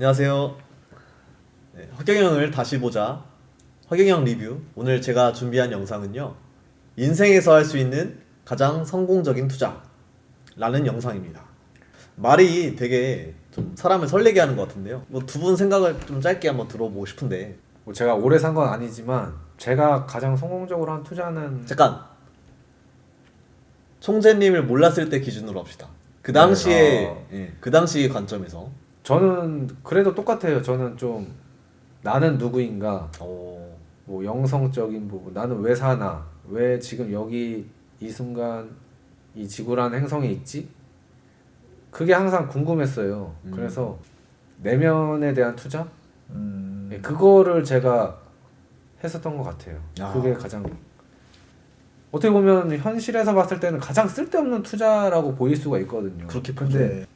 안녕하세요. 네, 허경영을 다시 보자. 허경영 리뷰. 오늘 제가 준비한 영상은요. 인생에서 할 수 있는 가장 성공적인 투자라는 영상입니다. 말이 되게 좀 사람을 설레게 하는 것 같은데요. 뭐 두 분 생각을 좀 짧게 한번 들어보고 싶은데. 뭐 제가 오래 산 건 아니지만 제가 가장 성공적으로 한 투자는 잠깐. 총재님을 몰랐을 때 기준으로 합시다. 그 당시에 그 당시의 관점에서. 저는 그래도 똑같아요. 저는 좀 나는 누구인가, 뭐 영성적인 부분, 나는 왜 사나, 왜 지금 여기 이 순간 이 지구라는 행성에 있지? 그게 항상 궁금했어요. 그래서 내면에 대한 투자? 그거를 제가 했었던 것 같아요. 그게 가장 어떻게 보면 현실에서 봤을 때는 가장 쓸데없는 투자라고 보일 수가 있거든요. 그렇게 근데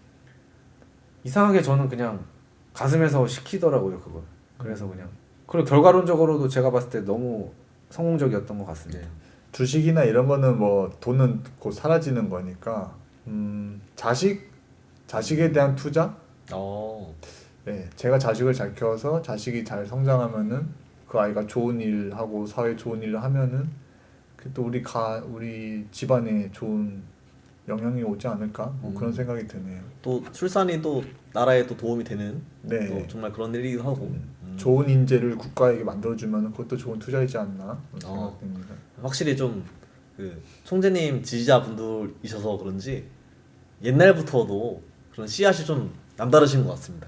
이상하게 저는 그냥 가슴에서 시키더라고요, 그걸. 그래서 그냥 그리고 결과론적으로도 제가 봤을 때 너무 성공적이었던 것 같습니다. 주식이나 이런 거는 뭐 돈은 곧 사라지는 거니까 자식에 대한 투자? 네, 제가 자식을 잘 키워서 자식이 잘 성장하면은 그 아이가 좋은 일 하고 사회에 좋은 일을 하면은 또 우리 집안에 좋은 영향이 오지 않을까? 뭐 그런 생각이 드네요. 또 출산이 또 나라에 또 도움이 되는 네. 또 정말 그런 일이기도 하고. 좋은 인재를 국가에게 만들어주면 그것도 좋은 투자이지 않나 생각됩니다. 확실히 좀 그 총재님 지지자분들이셔서 그런지 옛날부터도 그런 씨앗이 좀 남다르신 것 같습니다.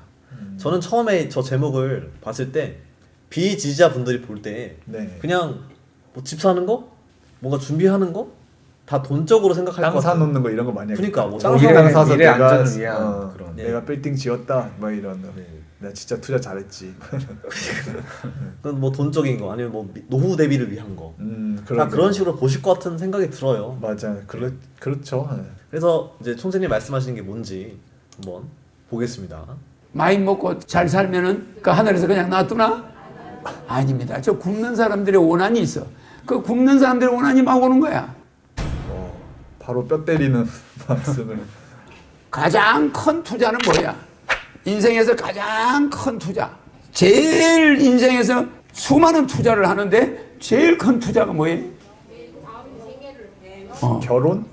저는 처음에 저 제목을 봤을 때 비지지자분들이 볼 때 네. 그냥 뭐 집 사는 거, 뭔가 준비하는 거 다 돈적으로 생각할 것 땅 같아요. 사놓는 거 이런 거 많이 하겠다. 그러니까 뭐 땅 미래 사서 미래 내가 안전을 위한 그런. 내가 빌딩 지었다 뭐 이런 거. 네. 내가 진짜 투자 잘했지. 그건 뭐 돈적인 거 아니면 뭐 노후 대비를 위한 거. 다 그런 그런 식으로 보실 것 같은 생각이 들어요. 맞아요. 그렇죠. 네. 그래서 이제 총재님 말씀하시는 게 뭔지 한번 보겠습니다. 많이 먹고 잘 살면은 그 하늘에서 그냥 놔두나? 아닙니다. 저 굶는 사람들의 원한이 있어. 그 굶는 사람들의 원한이 막 오는 거야. 바로 뼈 때리는 말씀을. 가장 큰 투자는 뭐야? 인생에서 가장 큰 투자. 제일 인생에서 수많은 투자를 하는데 제일 큰 투자가 뭐예요? 결혼?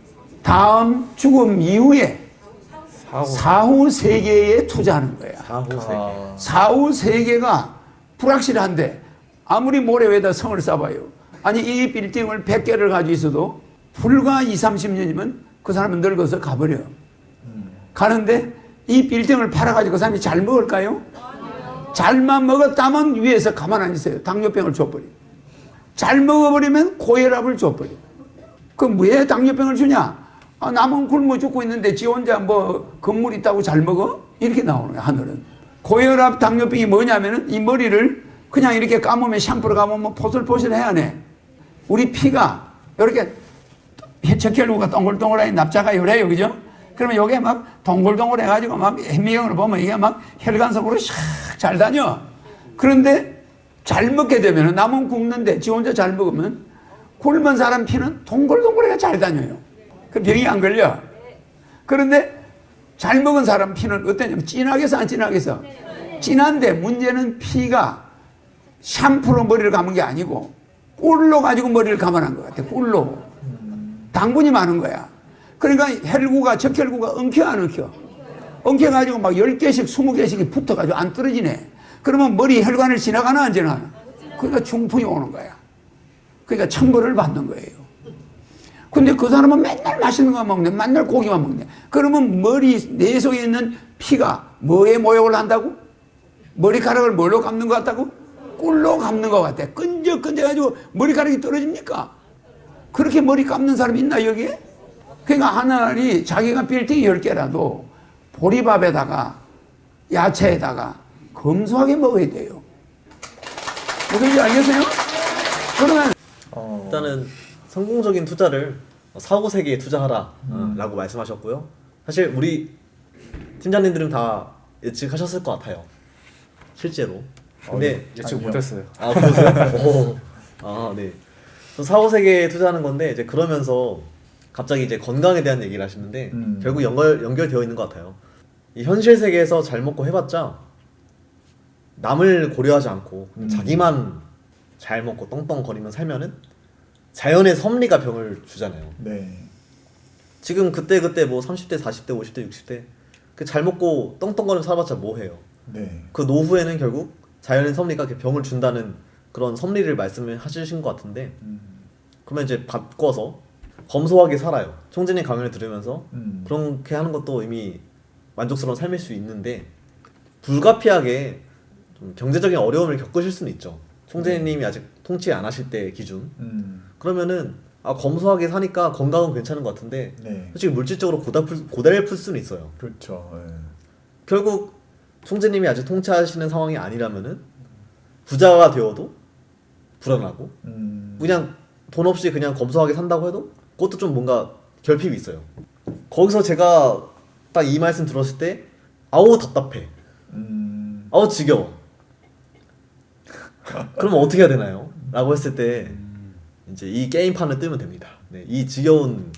다음 죽음 이후에 사후 세계에 투자하는 거야. 사후 세계. 사후 세계가 불확실한데 아무리 모래 위에다 성을 쌓아봐요. 아니 이 빌딩을 100개를 가지고 있어도 불과 20-30년이면 그 사람은 늙어서 가버려. 가는데 이 빌딩을 팔아가지고 그 사람이 잘 먹을까요? 잘만 먹었다면 위에서 가만 안 있어요. 당뇨병을 줘버려. 잘 먹어버리면 고혈압을 줘버려. 그럼 왜 당뇨병을 주냐? 남은 굶어 죽고 있는데 지 혼자 뭐 건물 있다고 잘 먹어? 이렇게 나오는 거야, 하늘은. 고혈압, 당뇨병이 뭐냐면은 이 머리를 그냥 이렇게 감으면 샴푸로 감으면 포슬포슬해야 해. 우리 피가 이렇게 적혈구가 동글동글하게 납작하게 그래요, 그죠? 그러면 요게 막 동글동글해가지고 막 현미경으로 보면 이게 막 혈관속으로 샥 잘 다녀. 그런데 잘 먹게 되면 남은 굶는데 지 혼자 잘 먹으면 굶은 사람 피는 동글동글하게 잘 다녀요. 그 병이 안 걸려. 그런데 잘 먹은 사람 피는 어떠냐면 진하게 해서 안 진하게 해서 진한데 문제는 피가 샴푸로 머리를 감은 게 아니고 꿀로 가지고 머리를 감아난 것 같아. 꿀로. 당분이 많은 거야. 그러니까 혈구가 적혈구가 엉켜 안 엉켜? 엉켜가지고 막 10개씩 20개씩이 붙어가지고 안 떨어지네. 그러면 머리 혈관을 지나가나 안 지나가나? 그러니까 중풍이 오는 거야. 그러니까 천벌을 받는 거예요. 근데 그 사람은 맨날 맛있는 거 먹네. 맨날 고기만 먹네. 그러면 머리 내 속에 있는 피가 뭐에 모욕을 한다고? 머리카락을 뭘로 감는 것 같다고? 꿀로 감는 것 같아. 끈적끈적해가지고 머리카락이 떨어집니까? 그렇게 머리 감는 사람 있나 여기에? 그러니까 하나님 자기가 빌딩 10개라도 보리밥에다가 야채에다가 검소하게 먹어야 돼요. 무슨지 알겠어요? 그러면 일단은 성공적인 투자를 사후 세계에 투자하라 라고 말씀하셨고요. 사실 우리 팀장님들은 다 예측하셨을 것 같아요. 실제로. 근데 예측 못했어요. 그러세요? 네. 사후 세계에 투자하는 건데 이제 그러면서 갑자기 이제 건강에 대한 얘기를 하시는데 결국 연결되어 있는 것 같아요. 이 현실 세계에서 잘 먹고 해봤자 남을 고려하지 않고 음. 자기만 잘 먹고 떵떵거리면 살면은 자연의 섭리가 병을 주잖아요. 네. 지금 그때 뭐 30대, 40대, 50대, 60대 그 잘 먹고 떵떵거리면서 살아봤자 뭐 해요. 네. 그 노후에는 결국 자연의 섭리가 이렇게 병을 준다는 그런 섭리를 말씀을 하시신 것 같은데 그러면 이제 바꿔서 검소하게 살아요. 총재님 강연을 들으면서 그렇게 하는 것도 이미 만족스러운 삶일 수 있는데 불가피하게 좀 경제적인 어려움을 겪으실 수는 있죠. 총재님이 아직 통치 안 하실 때 기준. 그러면은 검소하게 사니까 건강은 괜찮은 것 같은데 네. 솔직히 물질적으로 고달을 풀 수는 있어요. 그렇죠. 예. 결국 총재님이 아직 통치하시는 상황이 아니라면은 부자가 되어도 불안하고 그냥 돈 없이 그냥 검소하게 산다고 해도 그것도 좀 뭔가 결핍이 있어요. 거기서 제가 딱 이 말씀 들었을 때 아우 답답해. 아우 지겨워. 그러면 어떻게 해야 되나요? 라고 했을 때 이제 이 게임판을 뜨면 됩니다. 네, 이 지겨운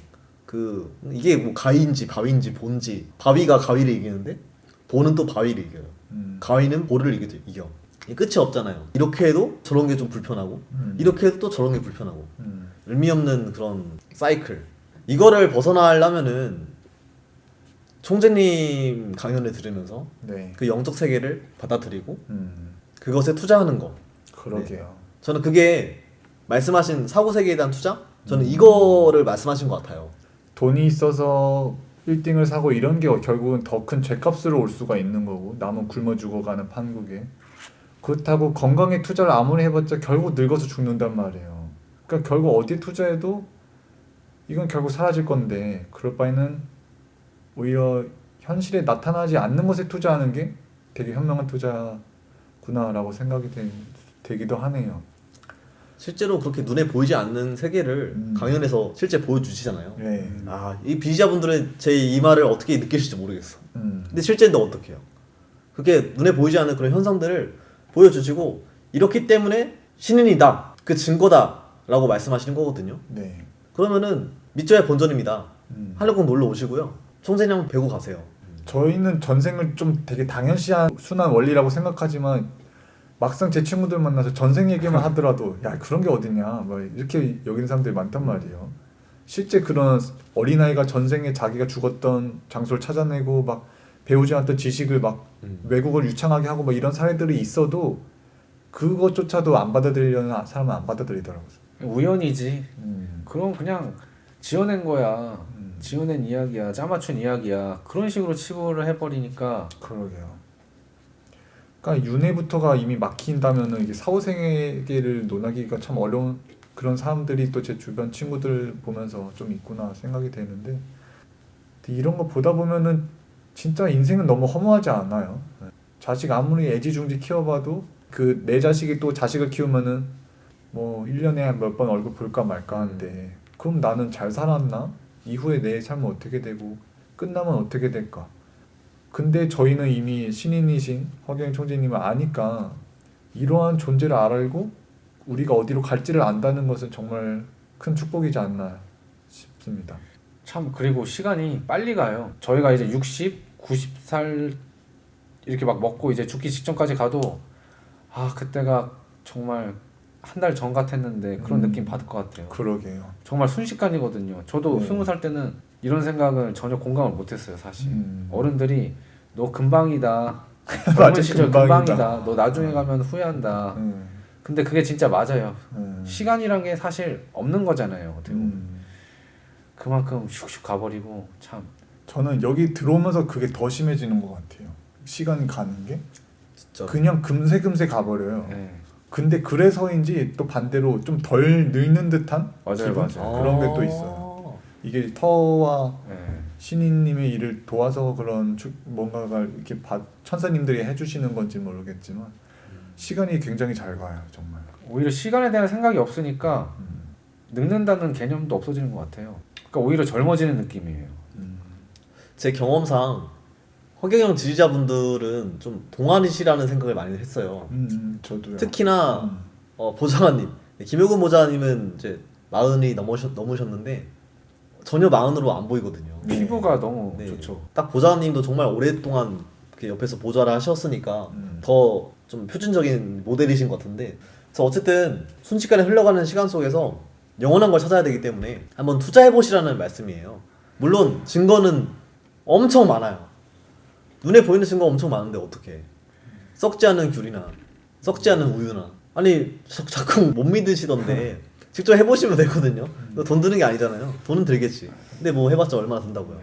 이게 뭐 가위인지 바위인지 본지 바위가 가위를 이기는데 보는 또 바위를 이겨요. 가위는 보를 이겨. 끝이 없잖아요. 이렇게 해도 저런 게 좀 불편하고 이렇게 해도 또 저런 게 불편하고 의미 없는 그런 사이클. 이거를 벗어나려면은 총재님 강연을 들으면서 네. 그 영적 세계를 받아들이고 그것에 투자하는 거. 그러게요. 저는 그게 말씀하신 사후 세계에 대한 투자? 저는 이거를 말씀하신 것 같아요. 돈이 있어서 1등을 사고 이런 게 결국은 더 큰 죗값으로 올 수가 있는 거고 남은 굶어 죽어가는 판국에 그렇다고 건강에 투자를 아무리 해봤자 결국 늙어서 죽는단 말이에요. 그러니까 결국 어디에 투자해도 이건 결국 사라질 건데 그럴 바에는 오히려 현실에 나타나지 않는 것에 투자하는 게 되게 현명한 투자구나라고 생각이 되기도 하네요. 실제로 그렇게 눈에 보이지 않는 세계를 강연에서 실제 보여주시잖아요. 네. 이 비지자분들은 제 이 말을 어떻게 느끼실지 모르겠어. 근데 실제인데 어떻게 해요? 그게 눈에 보이지 않는 그런 현상들을 보여주시고 이렇기 때문에 신인이다. 그 증거다. 라고 말씀하시는 거거든요. 네. 그러면은 믿져야 본전입니다. 한일공 놀러 오시고요. 총재님 한번 뵈고 가세요. 저희는 전생을 좀 되게 당연시한 순한 원리라고 생각하지만 막상 제 친구들 만나서 전생 얘기만 하더라도 야 그런 게 어딨냐 뭐 이렇게 여기는 사람들이 많단 말이에요. 실제 그런 어린아이가 전생에 자기가 죽었던 장소를 찾아내고 막 배우지 않았던 지식을 막 외국어를 유창하게 하고 막 이런 사례들이 있어도 그것조차도 안 받아들이려는 사람은 안 받아들이더라고요. 우연이지. 그럼 그냥 지어낸 거야. 지어낸 이야기야. 짜맞춘 이야기야. 그런 식으로 치부를 해버리니까. 그러게요. 그러니까 윤회부터가 이미 막힌다면은 이게 사후세계를 논하기가 참 어려운 그런 사람들이 또 제 주변 친구들 보면서 좀 있구나 생각이 되는데 이런 거 보다 보면은 진짜 인생은 너무 허무하지 않아요. 자식 아무리 애지중지 키워봐도 그 내 자식이 또 자식을 키우면은 뭐 1년에 몇 번 얼굴 볼까 말까 하는데 그럼 나는 잘 살았나? 이후에 내 삶은 어떻게 되고 끝나면 어떻게 될까? 근데 저희는 이미 신인이신 허경영 총재님을 아니까 이러한 존재를 알고 우리가 어디로 갈지를 안다는 것은 정말 큰 축복이지 않나 싶습니다. 참 그리고 시간이 빨리 가요. 저희가 이제 60, 90살 이렇게 막 먹고 이제 죽기 직전까지 가도 그때가 정말 한 달 전 같았는데 그런 느낌 받을 것 같아요. 그러게요. 정말 순식간이거든요. 저도 20살 때는 이런 생각을 전혀 공감을 못했어요. 사실 어른들이 너 금방이다. 젊은 시절 금방이다. 너 나중에 가면 후회한다. 근데 그게 진짜 맞아요. 시간이란 게 사실 없는 거잖아요. 어떻게 보면. 그만큼 슉슉 가버리고 참. 저는 여기 들어오면서 그게 더 심해지는 것 같아요. 시간이 가는 게 진짜. 그냥 금세 가버려요. 네. 근데 그래서인지 또 반대로 좀 덜 늙는 듯한 맞아요, 기분? 맞아요. 그런 게 또 있어요. 이게 터와 네. 신인님의 일을 도와서 그런 뭔가가 이렇게 천사님들이 해주시는 건지 모르겠지만 시간이 굉장히 잘 가요, 정말. 오히려 시간에 대한 생각이 없으니까 늙는다는 개념도 없어지는 것 같아요. 그러니까 오히려 젊어지는 느낌이에요. 제 경험상 허경영 지지자분들은 좀 동안이시라는 생각을 많이 했어요. 저도요. 특히나 보좌관님, 김효근 보좌관님은 이제 40이 넘으셨는데 전혀 40으로 안 보이거든요. 피부가 너무 네. 좋죠. 딱 보좌관님도 정말 오랫동안 이렇게 옆에서 보좌를 하셨으니까 더 좀 표준적인 모델이신 것 같은데, 그래서 어쨌든 순식간에 흘러가는 시간 속에서 영원한 걸 찾아야 되기 때문에 한번 투자해보시라는 말씀이에요. 물론 증거는 엄청 많아요. 눈에 보이는 증거가 엄청 많은데 어떡해. 썩지 않은 귤이나 썩지 않은 우유나, 아니 자꾸 못 믿으시던데 직접 해보시면 되거든요. 돈 드는 게 아니잖아요. 돈은 들겠지. 근데 뭐 해봤자 얼마나 든다고요.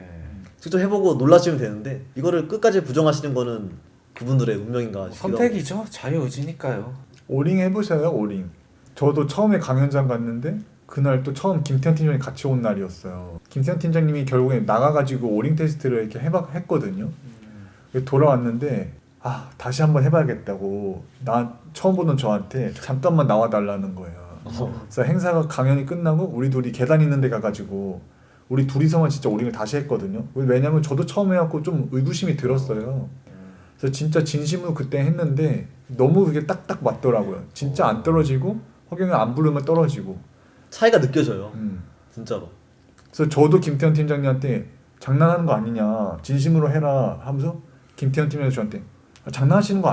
직접 해보고 놀라시면 되는데, 이거를 끝까지 부정하시는 거는 그분들의 운명인가 싶기도 하고. 선택이죠. 자유의지니까요. 오링 해보셔요. 오링. 저도 처음에 강연장 갔는데 그날 또 처음 김태현 팀장이 같이 온 날이었어요. 김태현 팀장님이 결국에 나가가지고 오링 테스트를 이렇게 했거든요. 돌아왔는데 다시 한번 해봐야겠다고 나 처음 보는 저한테 잠깐만 나와달라는 거예요. 그래서 행사가 강연이 끝나고 우리 둘이 계단 있는 데 가가지고 우리 둘이서만 진짜 오링을 다시 했거든요. 왜냐면 저도 처음 해갖고 좀 의구심이 들었어요. 그래서 진짜 진심으로 그때 했는데 너무 그게 딱딱 맞더라고요. 진짜 안 떨어지고 허경영 안 부르면 떨어지고 차이가 느껴져요. 진짜로. 그래서 저도 김태현 팀장님한테 장난하는 거 아니냐, 진심으로 해라 하면서 김태현 팀장이 저한테 장난하시는 거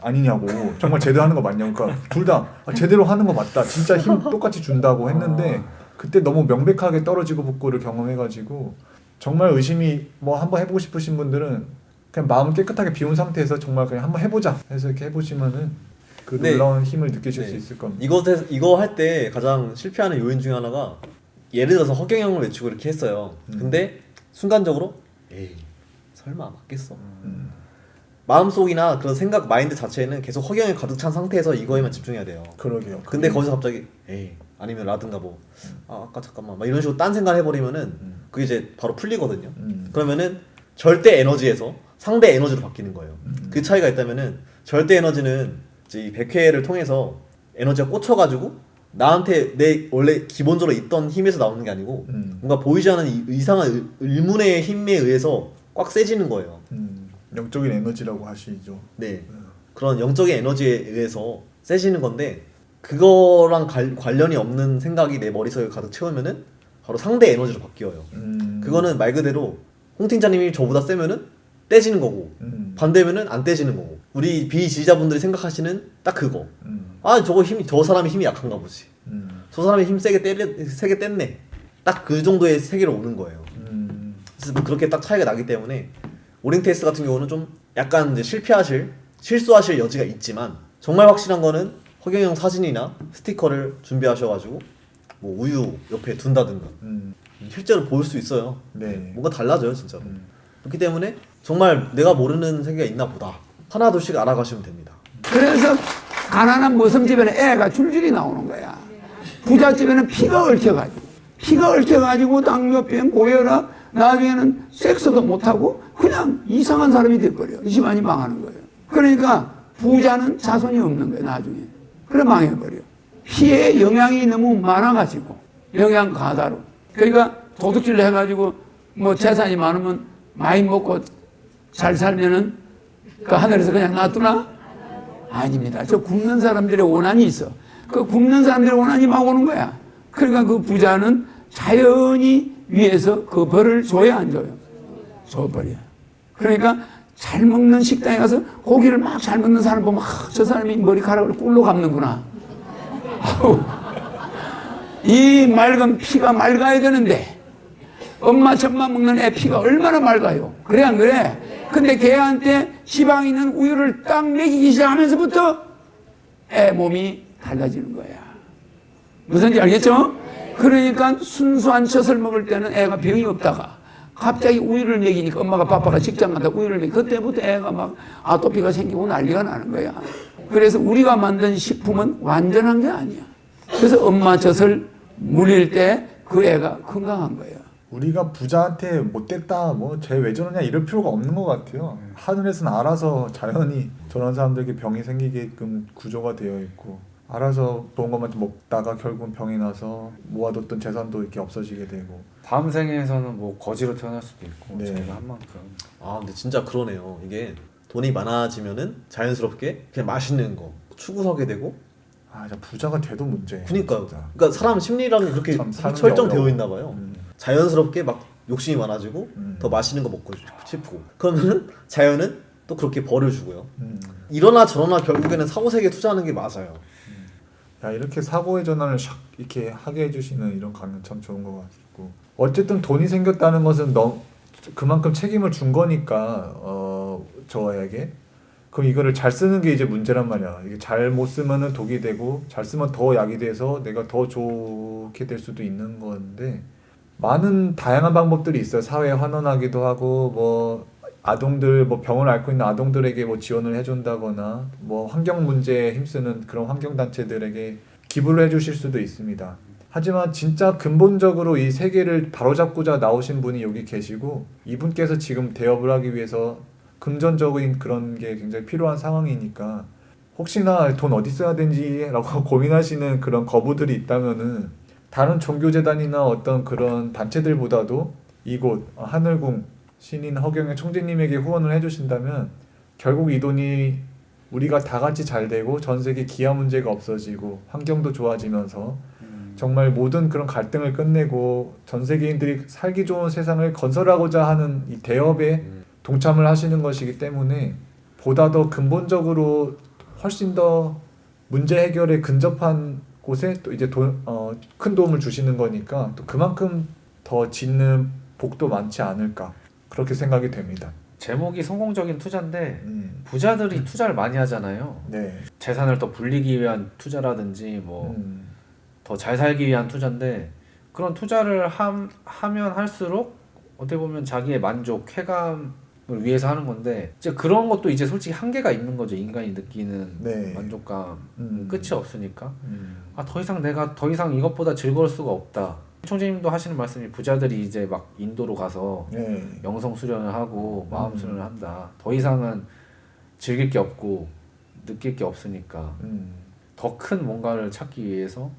아니냐고 정말 제대로 하는 거 맞냐고. 그러니까 둘 다 제대로 하는 거 맞다, 진짜 힘 똑같이 준다고 했는데 그때 너무 명백하게 떨어지고 붙고를 경험해가지고 정말 의심이 뭐 한번 해보고 싶으신 분들은 그냥 마음 깨끗하게 비운 상태에서 정말 그냥 한번 해보자 해서 이렇게 해보시면은 그 놀라운 힘을 느끼실 수 있을 겁니다. 이거 할 때 가장 실패하는 요인 중에 하나가, 예를 들어서 허경영을 외치고 이렇게 했어요. 근데 순간적으로 에이 설마 맞겠어? 마음속이나 그런 생각 마인드 자체는 계속 허경영이 가득 찬 상태에서 이거에만 집중해야 돼요. 그러게요. 근데 거기서 갑자기 에이 아니면 라든가 뭐 아까 잠깐만 막 이런 식으로 딴 생각을 해버리면은 그게 이제 바로 풀리거든요. 그러면은 절대 에너지에서 상대 에너지로 바뀌는 거예요. 그 차이가 있다면은, 절대 에너지는 이제 이 100회를 통해서 에너지가 꽂혀가지고 나한테 내 원래 기본적으로 있던 힘에서 나오는 게 아니고 뭔가 보이지 않는 이상한 의문의 힘에 의해서 꽉 세지는 거예요. 영적인 에너지라고 하시죠. 네, 그런 영적인 에너지에 의해서 세지는 건데, 그거랑 관련이 없는 생각이 내 머릿속에 가득 채우면은 바로 상대 에너지로 바뀌어요. 그거는 말 그대로 홍 팀장님이 저보다 세면은 떼지는 거고, 반대면은 안 떼지는 거고, 우리 비지지자분들이 생각하시는 딱 그거. 저 사람이 힘이 약한가 보지. 저 사람이 힘 세게 뗐네. 딱 그 정도의 세계로 오는 거예요. 그래서 그렇게 딱 차이가 나기 때문에 오링 테스트 같은 경우는 좀 약간 이제 실수하실 여지가 있지만, 정말 확실한 거는 허경영 사진이나 스티커를 준비하셔가지고 뭐 우유 옆에 둔다든가 실제로 볼 수 있어요. 네. 뭔가 달라져요 진짜로. 그렇기 때문에 정말 내가 모르는 세계가 있나 보다, 하나 둘씩 알아가시면 됩니다. 그래서 가난한 모성집에는 애가 줄줄이 나오는 거야. 부잣집에는 피가 얽혀가지고 당뇨병, 고혈압, 나중에는 섹스도 못하고 그냥 이상한 사람이 돼버려. 집안이 망하는 거예요. 그러니까 부자는 자손이 없는 거예요 나중에. 그래 망해버려. 피에 영양이 너무 많아가지고, 영양 과다로. 그러니까 도둑질 해가지고 뭐 재산이 많으면 많이 먹고 잘 살면은 그 하늘에서 그냥 놔두나? 아닙니다. 저 굶는 사람들의 원한이 있어. 그 굶는 사람들의 원한이 막 오는 거야. 그러니까 그 부자는 자연히 위에서 그 벌을 줘야 안 줘요? 줘버려. 그러니까 잘 먹는 식당에 가서 고기를 막 잘 먹는 사람 보면 저 사람이 머리카락을 꿀로 감는구나. 이 맑은 피가 맑아야 되는데 엄마 젖만 먹는 애 피가 얼마나 맑아요. 그래 안 그래? 근데 걔한테 지방 있는 우유를 딱 먹이기 시작하면서부터 애 몸이 달라지는 거야. 무슨지 알겠죠? 그러니까 순수한 젖을 먹을 때는 애가 병이 없다가 갑자기 우유를 먹이니까, 엄마가 바빠가 직장 가다 우유를 먹이니까 그때부터 애가 막 아토피가 생기고 난리가 나는 거야. 그래서 우리가 만든 식품은 완전한 게 아니야. 그래서 엄마 젖을 물릴 때 그 애가 건강한 거예요. 우리가 부자한테 못됐다, 뭐 쟤 왜 저러냐 이럴 필요가 없는 것 같아요. 하늘에서는 알아서 자연히 저런 사람들에게 병이 생기게끔 구조가 되어 있고, 알아서 좋은 것만 먹다가 결국은 병이 나서 모아뒀던 재산도 이렇게 없어지게 되고. 다음 생에서는 뭐 거지로 태어날 수도 있고. 네. 자기가 한 만큼. 근데 진짜 그러네요. 이게 돈이 많아지면은 자연스럽게 그냥 맛있는 거 추구하게 되고. 진짜 부자가 돼도 문제예요. 그니까요. 진짜. 그러니까 사람 심리라는 게 그렇게 참 사는 게 설정되어 어려워. 있나 봐요. 자연스럽게 막 욕심이 많아지고 더 맛있는 거 먹고 싶고, 그러면은 자연은 또 그렇게 버려주고요. 이러나 저러나 결국에는 사고 세게 투자하는 게 맞아요. 야, 이렇게 사고의 전환을 샥 이렇게 하게 해주시는 이런 강연 참 좋은 것 같고, 어쨌든 돈이 생겼다는 것은 그만큼 책임을 준 거니까 저에게, 그럼 이거를 잘 쓰는 게 이제 문제란 말이야. 이게 잘 못 쓰면은 독이 되고, 잘 쓰면 더 약이 돼서 내가 더 좋게 될 수도 있는 건데, 많은 다양한 방법들이 있어요. 사회에 환원하기도 하고, 뭐 아동들, 뭐 병을 앓고 있는 아동들에게 뭐 지원을 해준다거나, 뭐 환경 문제에 힘쓰는 그런 환경 단체들에게 기부를 해주실 수도 있습니다. 하지만 진짜 근본적으로 이 세계를 바로잡고자 나오신 분이 여기 계시고, 이분께서 지금 대업을 하기 위해서 금전적인 그런 게 굉장히 필요한 상황이니까, 혹시나 돈 어디 써야 되는지라고 고민하시는 그런 거부들이 있다면은 다른 종교재단이나 어떤 그런 단체들보다도 이곳 하늘궁 신인 허경영 총재님에게 후원을 해주신다면, 결국 이 돈이 우리가 다 같이 잘 되고 전 세계 기아 문제가 없어지고 환경도 좋아지면서 정말 모든 그런 갈등을 끝내고 전 세계인들이 살기 좋은 세상을 건설하고자 하는 이 대업에 동참을 하시는 것이기 때문에, 보다 더 근본적으로 훨씬 더 문제 해결에 근접한 곳에 또 이제 큰 도움을 주시는 거니까, 또 그만큼 더 짓는 복도 많지 않을까, 그렇게 생각이 됩니다. 제목이 성공적인 투자인데 부자들이 투자를 많이 하잖아요. 네. 재산을 더 불리기 위한 투자라든지 뭐 더 잘 살기 위한 투자인데, 그런 투자를 하면 할수록 어떻게 보면 자기의 만족, 쾌감을 위해서 하는 건데, 이제 그런 것도 이제 솔직히 한계가 있는 거죠. 인간이 느끼는 네. 만족감 끝이 없으니까 더 이상 이것보다 즐거울 수가 없다. 총재님도 하시는 말씀이, 부자들이 이제 막 인도로 가서 네. 영성 수련을 하고 마음 수련을 한다. 더 이상은 즐길 게 없고 느낄 게 없으니까 더 큰 뭔가를 찾기 위해서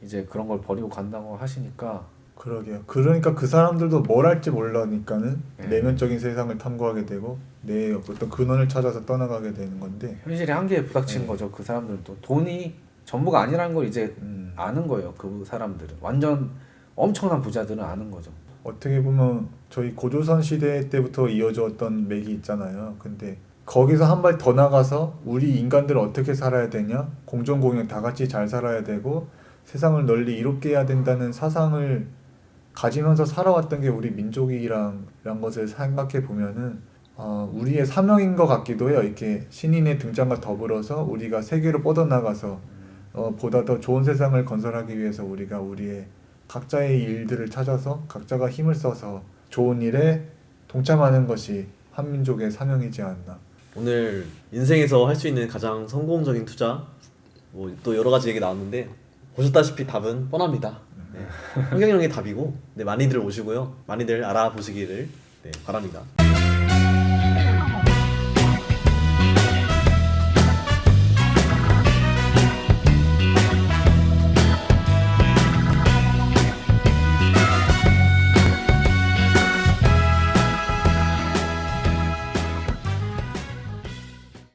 이제 그런 걸 버리고 간다고 하시니까. 그러게요. 그러니까 그 사람들도 뭘 할지 몰라니까는 네. 내면적인 세상을 탐구하게 되고 내 어떤 근원을 찾아서 떠나가게 되는 건데, 현실의 한계에 부닥치는 거죠. 그 사람들도 돈이 전부가 아니라는 걸 이제 아는 거예요. 그 사람들은 완전 엄청난 부자들은 아는 거죠. 어떻게 보면 저희 고조선 시대 때부터 이어졌던 맥이 있잖아요. 근데 거기서 한 발 더 나가서 우리 인간들 어떻게 살아야 되냐, 공정공영 다 같이 잘 살아야 되고 세상을 널리 이롭게 해야 된다는 사상을 가지면서 살아왔던 게 우리 민족이란 것을 생각해 보면은 우리의 사명인 것 같기도 해요. 이렇게 신인의 등장과 더불어서 우리가 세계로 뻗어나가서 보다 더 좋은 세상을 건설하기 위해서 우리가 우리의 각자의 일들을 찾아서 각자가 힘을 써서 좋은 일에 동참하는 것이 한민족의 사명이지 않나. 오늘 인생에서 할 수 있는 가장 성공적인 투자, 뭐 또 여러 가지 얘기 나왔는데 보셨다시피 답은 뻔합니다. 네. 환경영이 답이고, 네, 많이들 오시고요, 많이들 알아보시기를 바랍니다.